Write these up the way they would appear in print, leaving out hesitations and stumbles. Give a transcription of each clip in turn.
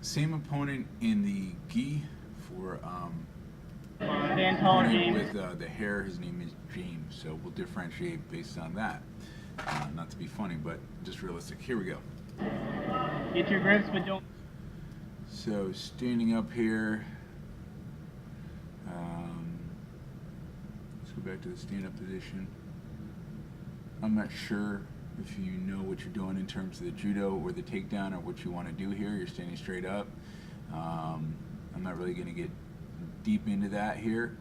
Same opponent in the gi for Stand taller, opponent James. with the hair. His name is James, so we'll differentiate based on that. Not to be funny, but just realistic. Here we go. Get your grips, but don't. So standing up here, um, let's go back to the stand-up position. I'm not sure if you know what you're doing in terms of the judo or the takedown or what you want to do here. You're standing straight up. I'm not really going to get deep into that here.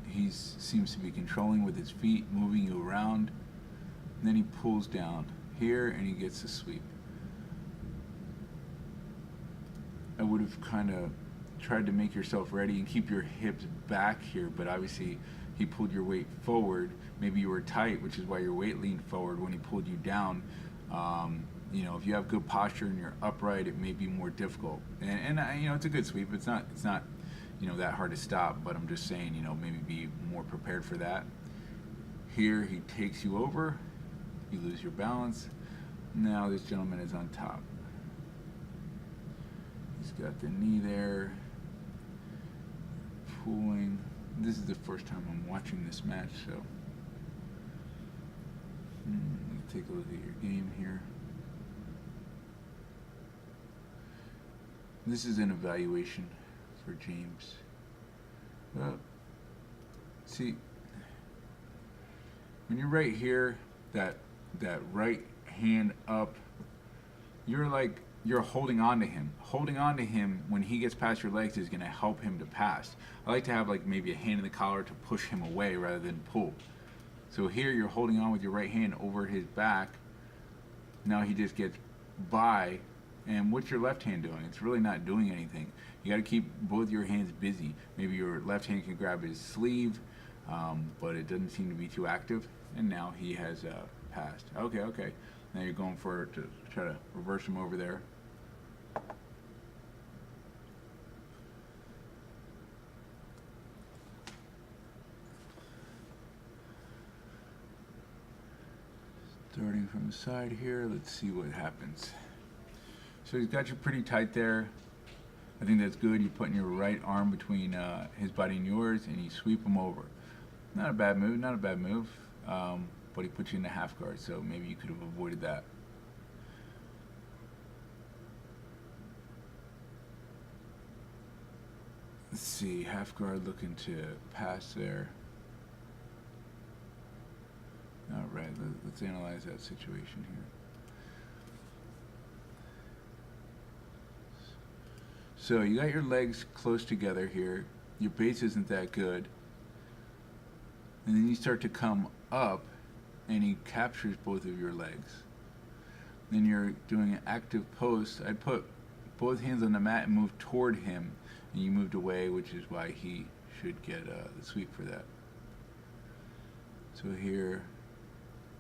He seems to be controlling with his feet, moving you around. And then he pulls down here and he gets a sweep. I would have kind of tried to make yourself ready and keep your hips back here, but obviously he pulled your weight forward. Maybe you were tight, which is why your weight leaned forward when he pulled you down. If you have good posture and you're upright, it may be more difficult. And it's a good sweep. It's not that hard to stop, but I'm just saying, maybe be more prepared for that. Here he takes you over, you lose your balance. Now this gentleman is on top. He's got the knee there, pulling. This is the first time I'm watching this match, so take a look at your game here. This is an evaluation for James. See, when you're right here, that right hand up, you're holding on to him. Holding on to him when he gets past your legs is going to help him to pass. I like to have maybe a hand in the collar to push him away rather than pull. So here you're holding on with your right hand over his back. Now he just gets by. And what's your left hand doing? It's really not doing anything. You got to keep both your hands busy. Maybe your left hand can grab his sleeve, but it doesn't seem to be too active. And now he has passed. Okay. Now you're going for it to try to reverse him over there. Starting from the side here, let's see what happens. So he's got you pretty tight there. I think that's good. You're putting your right arm between his body and yours, and you sweep him over. Not a bad move, but he puts you in the half guard, so maybe you could have avoided that. Let's see, half guard looking to pass there. All right, let's analyze that situation here. So you got your legs close together here. Your base isn't that good. And then you start to come up and he captures both of your legs. Then you're doing an active post. I put both hands on the mat and moved toward him, and you moved away, which is why he should get the sweep for that. So here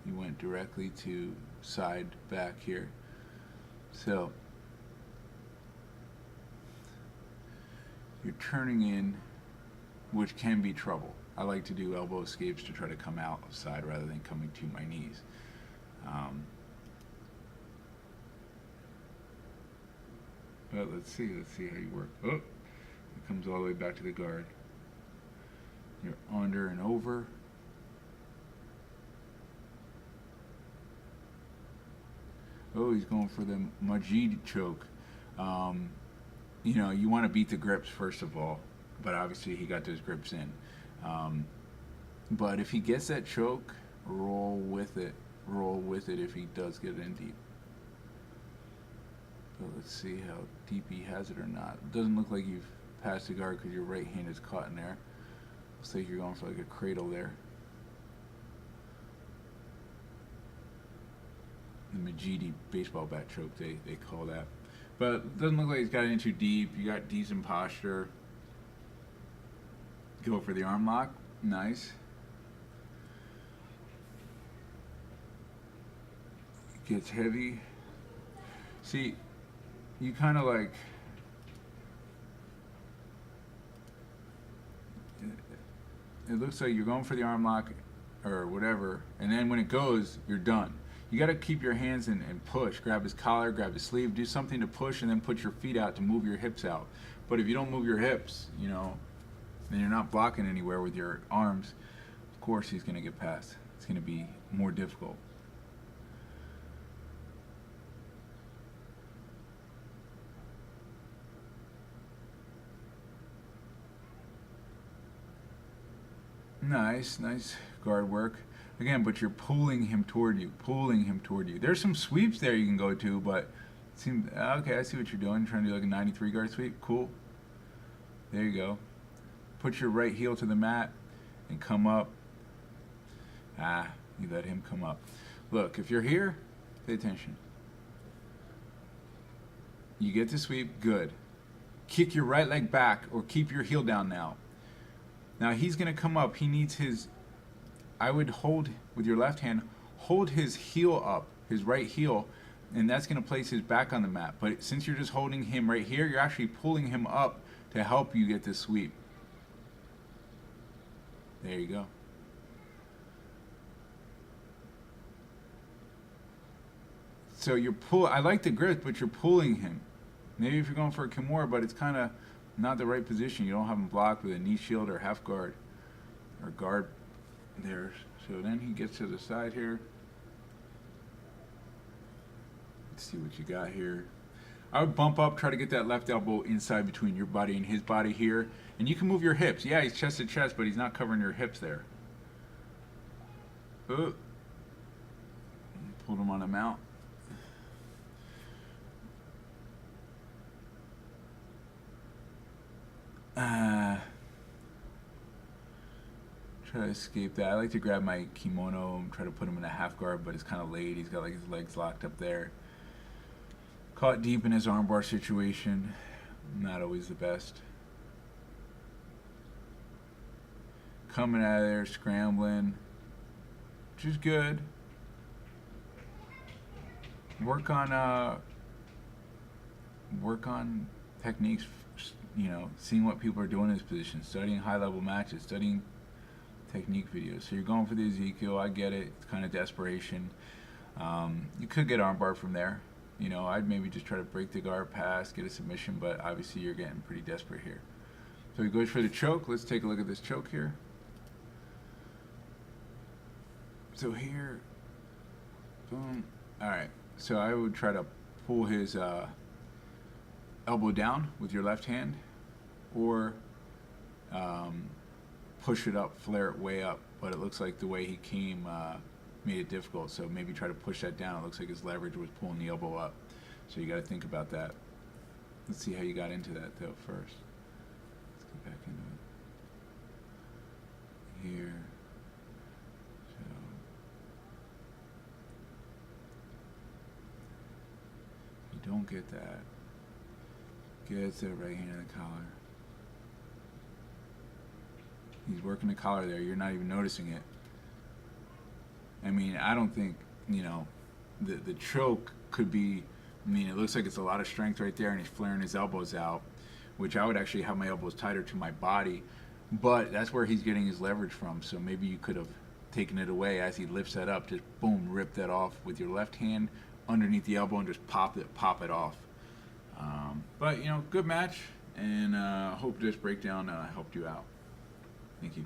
you went directly to side back here. So you're turning in, which can be trouble. I like to do elbow escapes to try to come out of side rather than coming to my knees. But let's see how you work. Oh, it comes all the way back to the guard. You're under and over. Oh, he's going for the Majid choke. You want to beat the grips first of all, but obviously he got those grips in. But if he gets that choke, roll with it if he does get in deep. So let's see how deep he has it or not. It doesn't look like you've passed the guard because your right hand is caught in there. Looks like you're going for like a cradle there. The Majidi baseball bat choke, they call that. But it doesn't look like he's got in too deep. You got decent posture. Go for the arm lock. Nice. Gets heavy. See, you kind of like... It looks like you're going for the arm lock or whatever, and then when it goes, you're done. You got to keep your hands and push. Grab his collar, grab his sleeve, do something to push, and then put your feet out to move your hips out. But if you don't move your hips, you know, then you're not blocking anywhere with your arms. Of course, he's going to get past. It's going to be more difficult. Nice guard work. Again, but you're pulling him toward you. There's some sweeps there you can go to, but it seems, okay, I see what you're doing. You're trying to do like a 93 guard sweep. Cool. There you go. Put your right heel to the mat and come up. You let him come up. Look, if you're here, pay attention. You get to sweep, good. Kick your right leg back or keep your heel down now. Now he's going to come up. He needs his, I would hold with your left hand, hold his heel up, his right heel, and that's going to place his back on the mat. But since you're just holding him right here, you're actually pulling him up to help you get this sweep. There you go. So you're I like the grip, but you're pulling him. Maybe if you're going for a Kimura, but it's kind of not the right position. You don't have him blocked with a knee shield or half guard or guard there. So then he gets to the side here. Let's see what you got here. I would bump up, try to get that left elbow inside between your body and his body here. And you can move your hips. Yeah, he's chest to chest, but he's not covering your hips there. Pulled him on a mount. Try to escape that. I like to grab my kimono and try to put him in a half guard, but it's kind of late. He's got like his legs locked up there. Caught deep in his armbar situation. Not always the best. Coming out of there, scrambling, which is good. Work on techniques. You know, seeing what people are doing in this position, studying high-level matches, studying technique videos. So you're going for the Ezekiel. I get it. It's kind of desperation. You could get armbar from there. You know, I'd maybe just try to break the guard pass, get a submission, but obviously you're getting pretty desperate here. So he goes for the choke. Let's take a look at this choke here. So here, boom. All right. So I would try to pull his elbow down with your left hand, or push it up, flare it way up. But it looks like the way he came made it difficult. So maybe try to push that down. It looks like his leverage was pulling the elbow up. So you got to think about that. Let's see how you got into that though first. Let's get back into it. Here. So you don't get that. Gets the right hand in the collar. He's working the collar there. You're not even noticing it. I mean, I don't think, you know, the choke could be, I mean, it looks like it's a lot of strength right there, and he's flaring his elbows out, which I would actually have my elbows tighter to my body, but that's where he's getting his leverage from. So maybe you could have taken it away as he lifts that up, just boom, rip that off with your left hand underneath the elbow and just pop it off. But, you know, good match, and hope this breakdown helped you out. Thank you.